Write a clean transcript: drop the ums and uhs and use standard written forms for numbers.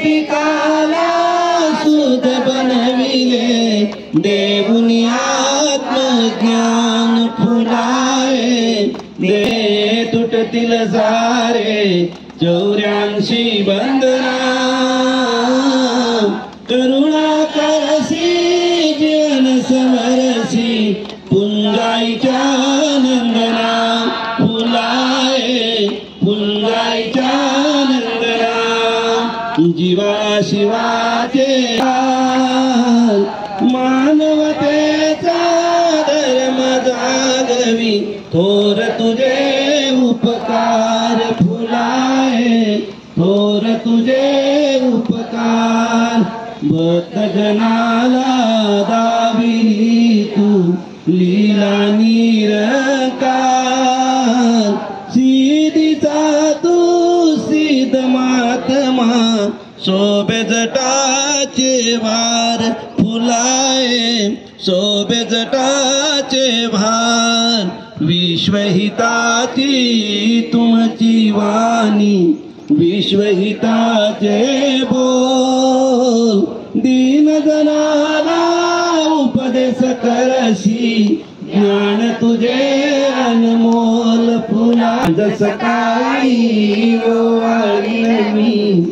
पिकाला सुध बनविले देऊनी आत्मज्ञान फुलाए दे तुटतील सारे 84 बंधना करुणा करसी जीवन समरसी पुंजाईच्या नंदना फुलाए पुंजाईच्या नंदना जीवा शिवाचे मानवतेचा धर्म जागवी थोर तुझे उपकार फुलाए थोर तुझे उपकार भक्तजनाला दाविली तू लीला निरंकार सिद्धीचा तू सिद्ध महात्मा शोभे जटाचे भार फुलाए शोभे जटाचे भार विश्वहिताची तुमची वाणी विश्वहिताचे बोल दीनजनाला उपदेश करशी ज्ञान तुझे अनमोल फुला जस काही ओवाळी मी